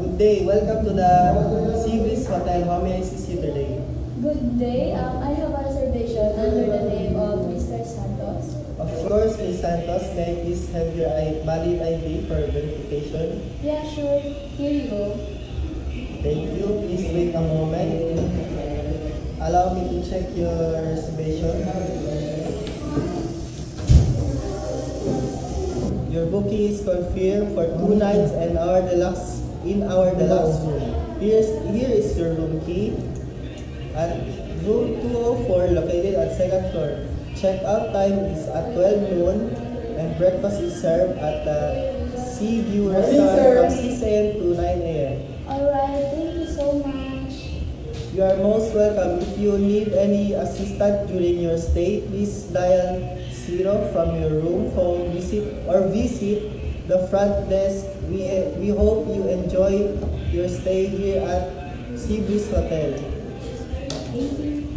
Good day. Welcome to the Seabreeze Hotel. How may I assist you today? Good day. I have a reservation under the name of Mr. Santos. Of course, Ms. Santos, may I please have your valid ID for verification? Yeah, sure. Here you go. Thank you. Please wait a moment. Allow me to check your reservation. Your booking is confirmed for 2 nights and our deluxe room. Here is your room key. At room 204 located at second floor. Check-out time is at 12 noon and breakfast is served at the Sea View Restaurant from 6 a.m. to 9 a.m. Alright, thank you so much. You are most welcome. If you need any assistance during your stay, please dial 0 from your room phone visit the front desk. We hope you enjoy your stay here at Seabreeze Hotel. Thank you.